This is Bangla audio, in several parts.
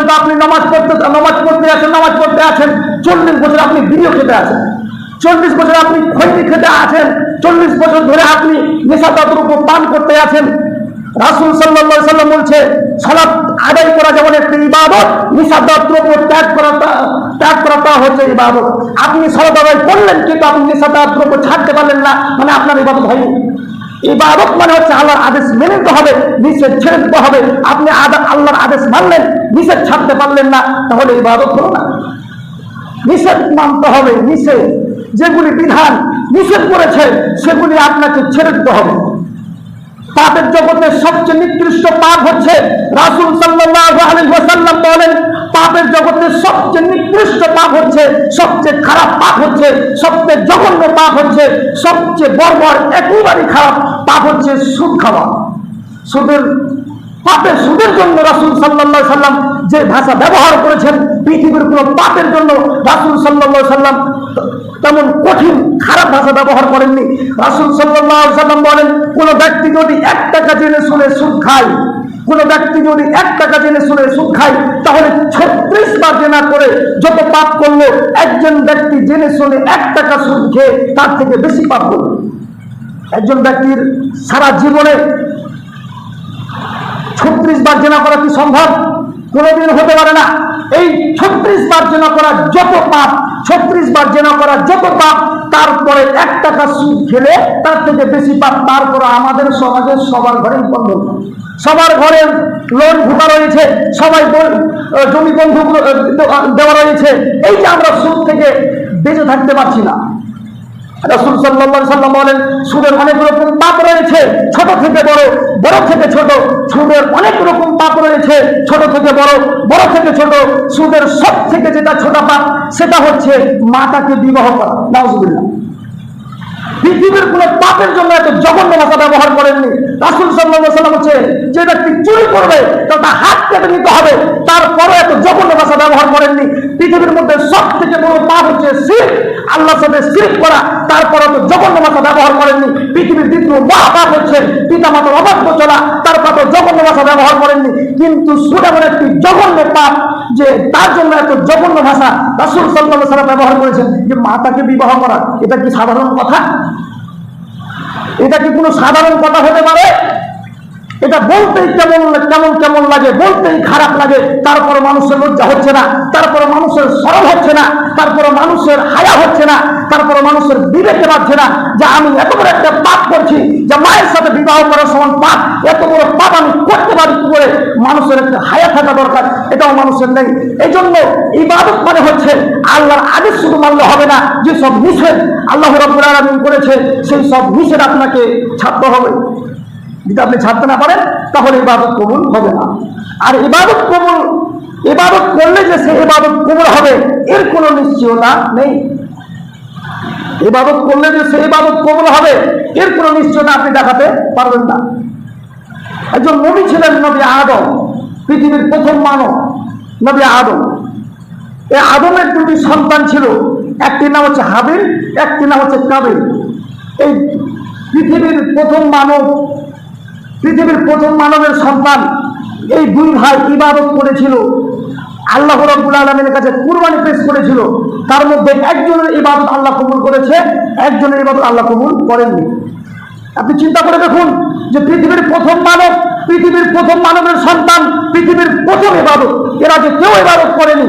পর্যন্ত আপনি নামাজ পড়তে আছেন, 40 বছর আপনি বিড়িও খেতে আছেন, 40 বছর আপনি খৈনি খেতে আছেন, 40 বছর ধরে আপনি নেশাদ্রব্য পান করতে আছেন। রাসূল সাল্লাল্লাহু আলাইহি ওয়াসাল্লাম বলছে, সালাত আদায় করা যেমন একটি ইবাদত, নেশাদ্রব্য ত্যাগ করাটা হচ্ছে ইবাদত। আপনি সালাত আদায় করলেন কিন্তু আপনি নেশাদ্রব্য ছাড়তে পারলেন না, মানে আপনার ইবাদত হয়নি। ইবাদত মানে হচ্ছে আল্লাহর আদেশ মেনে নিতে হবে, নিষেধ ছেড়ে দিতে হবে। আপনি আল্লাহর আদেশ মানলেন, নিষেধ ছাড়তে পারলেন না, তাহলে ইবাদত হলো না। নিষেধ মানতে হবে, নিষেধ যেগুলি বিধান নিষেধ করেছে সেগুলি আপনাকে ছেড়ে দিতে হবে। পাপের জগতের সবচেয়ে নিকৃষ্ট পাপ হচ্ছে, রাসূল সাল্লাল্লাহু আলাইহি ওয়াসাল্লাম বলেন, পাপের জগতের সবচেয়ে নিকৃষ্ট পাপ হচ্ছে, সবচেয়ে খারাপ পাপ হচ্ছে, সবচেয়ে জঘন্য পাপ হচ্ছে, সবচেয়ে বর্বর একেবারে খারাপ পাপ হচ্ছে সুদ খাওয়া। সুদের জন্য রাসূল সাল্লাল্লাহু আলাইহি ওয়াসাল্লাম যে ভাষা ব্যবহার করেছেন, পৃথিবীর কোন পাপের জন্য রাসূল সাল্লাল্লাহু আলাইহি ওয়াসাল্লাম তেমন কঠিন খারাপ ভাষা ব্যবহার করেননি। রাসূল সাল্লাল্লাহু আলাইহি ওয়াসাল্লাম বলেন, কোন ব্যক্তি যদি 1 টাকা জেনে শুনে সুদ খায়, কোন ব্যক্তি যদি 1 টাকা জেনে শুনে সুদ খায়, তাহলে 36 বার জেনা করে যত পাপ করলো, একজন ব্যক্তি জেনে শুনে 1 টাকা সুদ খেয়ে তার থেকে বেশি পাপ করলো। একজন ব্যক্তির সারা জীবনে 36 বার জেনা করা কি সম্ভব? কোনোদিন হতে পারে না। এই 36 বার জেনা করা যত পাপ, 36 বার জেনা করা যত পাপ, তারপরে 1 টাকা সুদ খেলে তার থেকে বেশি পাপ। তারপরে আমাদের সমাজের সবার ঘরে বন্ধন, সবার ঘরে লোন ঢোকা রয়েছে, সবাই জমি বন্ধক দেওয়া রয়েছে। এই যে আমরা সুদ থেকে বেঁচে থাকতে পারছি না। রাসূল সাল্লাল্লাহু আলাইহি ওয়াসাল্লাম বলেন, সুদের অনেক রকম পাপ রয়েছে, ছোট থেকে বড়, বড় থেকে ছোট। সুদের অনেক রকম পাপ রয়েছে, ছোট থেকে বড়, বড় থেকে ছোট। সুদের সব থেকে যেটা ছোট পাপ, সেটা হচ্ছে মাতাকে বিবাহ করা। নাউজুবিল্লাহ। পৃথিবীর কোন পাপের জন্য এত জঘন্য ভাষা ব্যবহার করেননি। রাসূল সাল্লাল্লাহু আলাইহি ওয়াসাল্লাম বলেছে, যে ব্যক্তি চুরি করবে তার হাত কেটে নিতে হবে, তারপরে এত জঘন্য ভাষা ব্যবহার করেননি। পৃথিবীর মধ্যে সব থেকে বড় পাপ হচ্ছে শিরক, আল্লাহর সাথে শিরক করা, তারপরে তো জঘন্য ভাষা ব্যবহার করেননি। পৃথিবীর দ্বিতীয় মহাপাপ হচ্ছে পিতামাতার অবাধ্য চলা, তারপর তো জঘন্য ভাষা ব্যবহার করেননি। কিন্তু সুদ এমন একটি জঘন্য পাপ যে তার জন্য এত জঘন্য ভাষা রাসূল সাল্লাল্লাহু আলাইহি ওয়াসাল্লাম ব্যবহার করেছেন। যে মাতাকে বিবাহ করা, এটা কি সাধারণ কথা? এটা কি কোনো সাধারণ কথা হতে পারে? এটা বলতেই কেমন লাগে, বলতেই খারাপ লাগে। তারপর মানুষের লজ্জা হচ্ছে না, তারপর মানুষের শরম হচ্ছে না, তারপর মানুষের হায়া হচ্ছে না, তারপর মানুষের বিবেকে বাড়ছে না যে আমি এত বড় একটা পাপ করছি, যে মায়ের সাথে বিবাহ করার সমান পাপ, এত বড় পাপ আমি করতে পারি কি করে? মানুষের একটা হায়া থাকা দরকার, এটাও মানুষের নেই। এই জন্য ইবাদত মানে হচ্ছে আল্লাহর আদেশ শুধু মানলে হবে না, যে সব নিষেধ আল্লাহ রাব্বুল আলামিন করেছে সেই সব নিষেধ আপনাকে ছাড়তে হবে। যদি আপনি ছাড়তে না পারেন তাহলে ইবাদত কবুল হবে না। আর ইবাদত করলে যে সে ইবাদত কবুল হবে এর কোনো নিশ্চয়তা নেই। ইবাদত করলে যে সে ইবাদত কবুল হবে এর কোনো নিশ্চয়তা আপনি দেখাতে পারবেন না। একজন নবী ছিলেন, নবী আদম, পৃথিবীর প্রথম মানব নবী আদম। এই আদমের 2টি সন্তান ছিল, একটির নাম হচ্ছে হাবিল, একটির নাম হচ্ছে কাবিল। এই পৃথিবীর প্রথম মানবের সন্তান এই 2 ভাই ইবাদত করেছিল, আল্লাহ রাব্বুল আলামিনের কাছে কুরবানি পেশ করেছিল। তার মধ্যে একজনের ইবাদত আল্লাহ কবুল করেছে, একজনের ইবাদত আল্লাহ কবুল করেননি। আপনি চিন্তা করে দেখুন যে পৃথিবীর প্রথম মানবের সন্তান, পৃথিবীর প্রথম ইবাদত, এরা যে কেউ ইবাদত করেনি,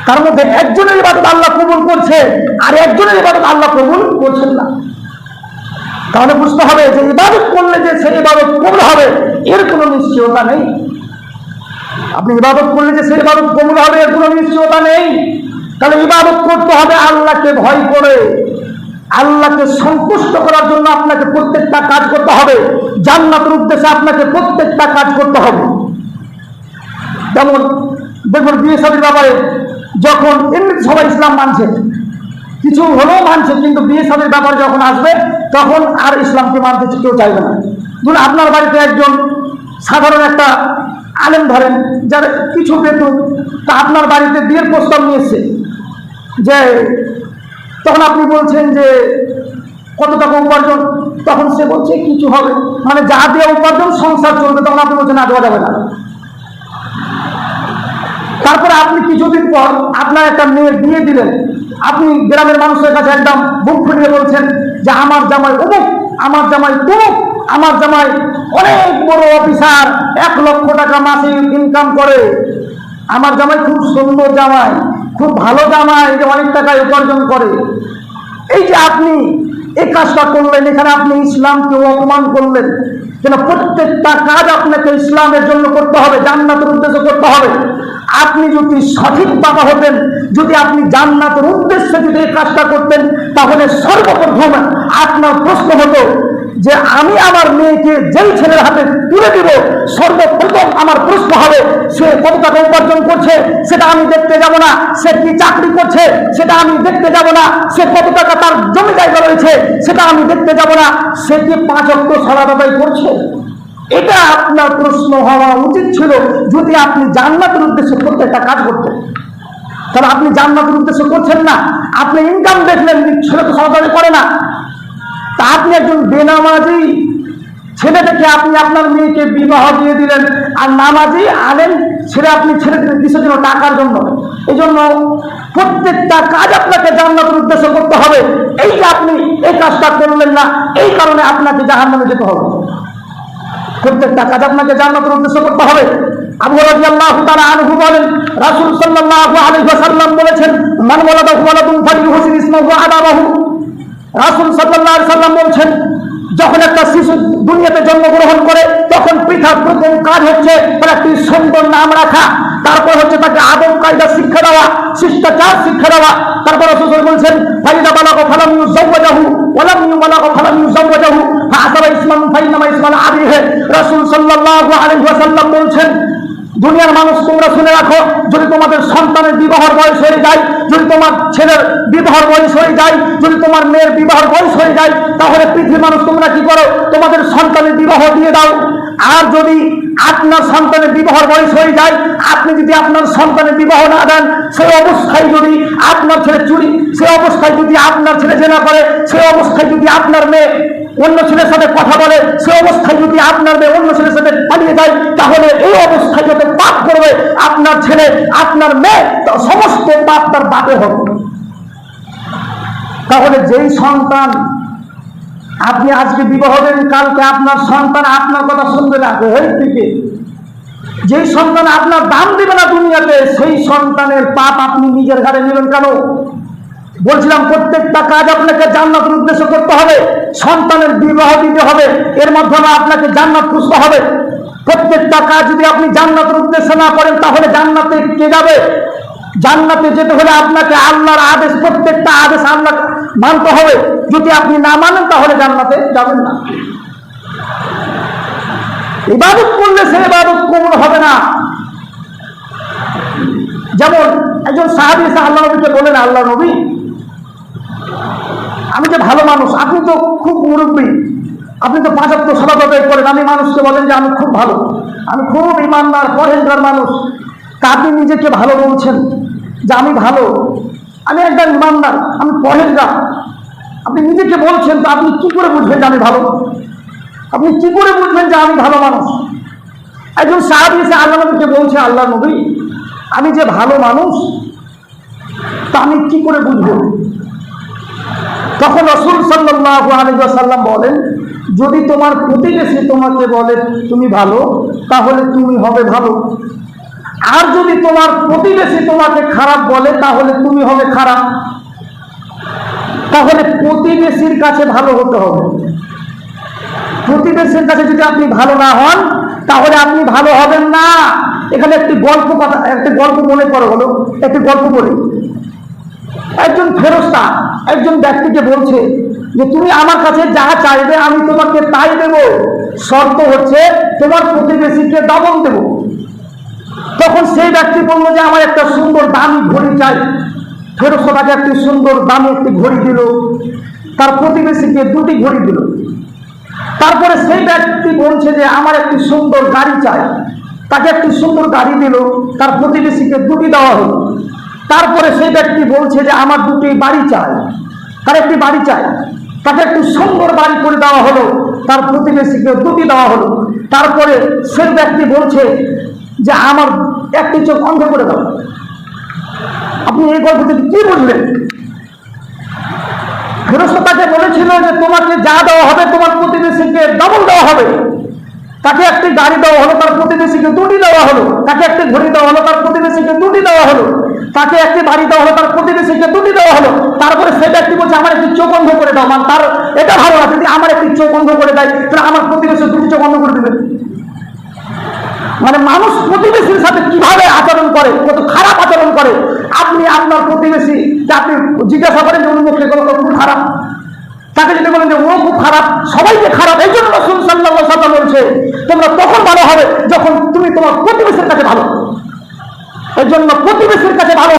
তার মধ্যে একজনের ইবাদত আল্লাহ কবুল করছে আর একজনের ইবাদত আল্লাহ কবুল করছেন না। তাহলে বুঝতে হবে যে ইবাদত করলে যে সেই ইবাদত কবুল হবে এর কোনো নিশ্চয়তা নেই। আপনি ইবাদত করলে যে সেই ইবাদত কবুল হবে এর কোনো নিশ্চয়তা নেই। তাহলে ইবাদত করতে হবে আল্লাহকে ভয় করে, আল্লাহকে সন্তুষ্ট করার জন্য আপনাকে প্রত্যেকটা কাজ করতে হবে, জান্নাতের উদ্দেশ্যে আপনাকে প্রত্যেকটা কাজ করতে হবে। যেমন দেখুন, বিয়ে শাদীর ব্যাপারে যখন এমনি সবাই ইসলাম মানছে, কিছু হলেও মানছে, কিন্তু বিয়ে শাদীর ব্যাপারে যখন আসবে তখন আর ইসলামকে মানতে কেউ চাইবে না। ধরুন আপনার বাড়িতে একজন সাধারণ একটা আলেম ধরেন, যার কিছু বেতন, তা আপনার বাড়িতে বিয়ের প্রস্তাব নিয়ে এসছে, যে তখন আপনি বলছেন যে কত টাকা উপার্জন, তখন সে বলছে কিছু হবে, মানে যা দিয়ে উপার্জন সংসার চলবে, তখন আপনি বলছেন না, দেওয়া যাবে না। আপনি কিছুদিন পর আপনার একটা মেয়ের বিয়ে দিলেন, আপনি গ্রামের মানুষের কাছে একদম বুক ফুলিয়ে বলছেন যে আমার জামাই অমুক, আমার জামাই তমুক, আমার জামাই অনেক বড় অফিসার, 1 লক্ষ টাকা মাসে ইনকাম করে, আমার জামাই খুব সুন্দর জামাই, খুব ভালো জামাই, যে অনেক টাকা উপার্জন করে। এই যে আপনি এই কাজটা করলেন, এখানে আপনি ইসলামকে অপমান করলেন। কেন? প্রত্যেকটা কাজ আপনাকে ইসলামের জন্য করতে হবে, জান্নাতের উদ্দেশ্যে করতে হবে। আপনি যদি সঠিক বাবা হতেন, যদি আপনি জান্নাতের উদ্দেশ্যে যদি এই কাজটা করতেন, তাহলে সর্বপ্রথম আপনার প্রশ্ন হতো যে আমি আমার মেয়েকে যেই ছেলের হাতে তুলে দিব, সর্বপ্রথম আমার প্রশ্ন হবে সে কত টাকা উপার্জন করছে সেটা আমি দেখতে যাব না, সে কি চাকরি করছে সেটা আমি দেখতে যাব না, সে কত টাকা তার জমি জায়গা রয়েছে সেটা আমি দেখতে যাব না, সে কি 5 ওয়াক্ত সালাত আদায় করছে। এটা আপনার প্রশ্ন হওয়া উচিত ছিল যদি আপনি জান্নাতের উদ্দেশ্যে প্রত্যেকটা কাজ করতেন। তাহলে আপনি জান্নাতের উদ্দেশ্যে করছেন না, আপনি ইনকাম দেখলেন, ছেলে তো সালাত আদায় করে না, তা আপনি একজন বেনামাজি ছেলে দেখে আপনি আপনার মেয়েকে বিবাহ দিয়ে দিলেন, আর নামাজি আলেম ছেলে আপনি ছেলে কিসের জন্য? টাকার জন্য। এই জন্য প্রত্যেকটা কাজ আপনাকে জান্নাতের উদ্দেশ্য করতে হবে। এই যে আপনি এই কাজটা করলেন না, এই কারণে আপনাকে জাহান্নামে যেতে হবে। প্রত্যেকটা কাজ আপনাকে জান্নাতের উদ্দেশ্য করতে হবে। আবু রাদিয়াল্লাহু তাআলা আনহু বলেন, রাসূল সাল্লাল্লাহু আলাইহি ওয়াসাল্লাম বলেছেন, মান ওয়ালাদাহু ওয়ালাদুন ফালিহুসিন ইসমাহু আবাহু। রাসূল সাল্লাল্লাহু আলাইহি ওয়াসাল্লাম বলেছেন, যখন একটা শিশু দুনিয়াতে জন্মগ্রহণ করে তখন পৃথক প্রথম কাজ হচ্ছে তার একটি সুন্দর নাম রাখা, তারপর হচ্ছে তাকে আদব কায়দা শিক্ষা দেওয়া, শিষ্টাচার শিক্ষা দেওয়া। তারপর রাসূল বলেছেন, ফাইদা বালাগা ফালাম ইউযাওয়াজাহু ওয়ালাম ইউবালাগা ফালাম ইউযাওয়াজাহু ফাআসাবা ইসমান ফাইনামা ইসমাল আবিহি। রাসূল সাল্লাল্লাহু আলাইহি ওয়াসাল্লাম বলেছেন, দুনিয়ার মানুষ তোমরা শুনে রাখো, যদি তোমাদের সন্তানের বিবাহের বয়স হয়ে যায়, যদি তোমার ছেলের বিবাহের বয়স হয়ে যায়, যদি তোমার মেয়ের বিবাহের বয়স হয়ে যায়, তাহলে পৃথিবীর মানুষ তোমরা কি করো? তোমাদের সন্তানের বিবাহ দিয়ে দাও। আর যদি আপনার সন্তানের বিবাহের বয়স হয়ে যায়, আপনি যদি আপনার সন্তানের বিবাহ না দেন, সেই অবস্থায় যদি আপনার ছেলে চুরি, সেই অবস্থায় যদি আপনার ছেলে জেনা করে, সেই অবস্থায় যদি আপনার মেয়ে অন্য ছেলের সাথে কথা বলে, সে অবস্থায় যদি আপনার মেয়ে অন্য ছেলের সাথে পালিয়ে যায়, তাহলে এই অবস্থায় যত পাপ করবে আপনার ছেলে, আপনার মেয়ে, সমস্ত পাপ তার বাপে হবে। তাহলে যেই সন্তান আপনি আজকে বিবাহ দেন, কালকে আপনার সন্তান আপনার কথা শুনবে না, ওই থেকে যেই সন্তান আপনার দাম দিবে না দুনিয়াতে, সেই সন্তানের পাপ আপনি নিজের ঘাড়ে নেবেন কেন? বলছিলাম প্রত্যেকটা কাজ আপনাকে জান্নাতের উদ্দেশ্য করতে হবে। সন্তানের বিবাহ দিতে হবে, এর মাধ্যমে আপনাকে জান্নাত খুঁজতে হবে। প্রত্যেকটা কাজ যদি আপনি জান্নাতের উদ্দেশ্য না করেন, তাহলে জান্নাতে কে যাবে? জান্নাতে যেতে হলে আপনাকে আল্লাহর আদেশ, প্রত্যেকটা আদেশ আল্লাহ মানতে হবে। যদি আপনি না মানেন তাহলে জান্নাতে যাবেন না। ইবাদত করলে সে ইবাদত কবুল হবে না। যেমন একজন সাহাবী এসে আল্লাহ নবীকে বলেন, আল্লাহ নবী, আমি যে ভালো মানুষ, আপনি তো খুব মুরব্বী, আপনি তো 5 ওয়াক্ত সালাত আদায় করেন, আমি মানুষকে বলেন যে আমি খুব ভালো, আমি খুব ইমানদার পরহেজগার মানুষ, তা আপনি নিজেকে ভালো বলছেন যে আমি ভালো, আমি একদম ইমানদার, আমি পরহেজগার, আপনি নিজেকে বলছেন, তো আপনি কি করে বুঝবেন যে আমি ভালো? আপনি কি করে বুঝবেন যে আমি ভালো মানুষ? একজন সাহাবী এসে আল্লাহ নবীকে বলছে, আল্লাহ নবী, আমি যে ভালো মানুষ তা আমি কি করে বুঝবো? তখন রাসূল সাল্লাল্লাহু আলাইহি ওয়াসাল্লাম বলেন, যদি তোমার প্রতিবেশী তোমাকে বলে তুমি ভালো, তাহলে তুমি হবে ভালো। আর যদি তোমার প্রতিবেশী তোমাকে খারাপ বলে, তাহলে তুমি হবে খারাপ। তাহলে প্রতিবেশীর কাছে ভালো হতে হবে। প্রতিবেশীর কাছে যদি আপনি ভালো না হন, তাহলে আপনি ভালো হবেন না। এখানে একটি গল্প মনে পড়ে হলো, একটি গল্প বলি। একজন ফেরেশতা একজন ব্যক্তিকে বলছে যে তুমি আমার কাছে যা চাইবে আমি তোমাকে তাই দেব, শর্ত হচ্ছে তোমার প্রতিবেশীকে ডাবল দেব। তখন সেই ব্যক্তি বলল যে আমার একটা সুন্দর দামি ঘড়ি চাই। ফেরেশতাকে একটি সুন্দর দামি একটি ঘড়ি দিল, তার প্রতিবেশীকে 2টি ঘড়ি দিল। তারপরে সেই ব্যক্তি বলছে যে আমার একটি সুন্দর গাড়ি চাই, তাকে একটি সুন্দর গাড়ি দিল, তার প্রতিবেশীকে 2টি দেওয়া হলো। তারপরে সেই ব্যক্তি বলছে যে আমার 2টি বাড়ি চাই, তার একটি বাড়ি চাই, তাকে একটি সুন্দর বাড়ি করে দেওয়া হলো, তার প্রতিবেশীকে 2টি দেওয়া হলো। তারপরে সেই ব্যক্তি বলছে যে আমার একটি চোখ অন্ধ করে দাও, আপনি এই গল্প থেকে কি বুঝলেন? ফেরেশতা তাকে বলেছিল যে তোমাকে যা দেওয়া হবে তোমার প্রতিবেশীকে ডবল দেওয়া হবে। তাকে একটি গাড়ি দেওয়া হলো, তার প্রতিবেশীকে দুটি দেওয়া হলো। তাকে একটি ঘড়ি দেওয়া হলো, তার প্রতিবেশীকে দুটি দেওয়া হলো। তাকে একটি বাড়ি দেওয়া হলো, তার প্রতিবেশীকে দুটি দেওয়া হলো। তারপরে সে ব্যক্তি বলছে আমার একটি চোখ বন্ধ করে দাও। মানে তার এটা ভালো না, যদি আমার একটি চোখ বন্ধ করে দেয় তাহলে আমার প্রতিবেশী দুটি চোখ বন্ধ করে দেবে। মানে মানুষ প্রতিবেশীর সাথে কিভাবে আচরণ করে, কত খারাপ আচরণ করে। আপনি আপনার প্রতিবেশী আপনি জিজ্ঞাসা করেন যে উন্মুখে খুব খারাপ, তাকে যদি বলেন যে ও খুব খারাপ, সবাইকে খারাপ। এই জন্য রাসূল সাল্লাল্লাহু আলাইহি ওয়াসাল্লাম বলছে তোমরা তখন ভালো হবে যখন তুমি তোমার প্রতিবেশীর কাছে ভালো। এই জন্য প্রতিবেশীর কাছে ভালো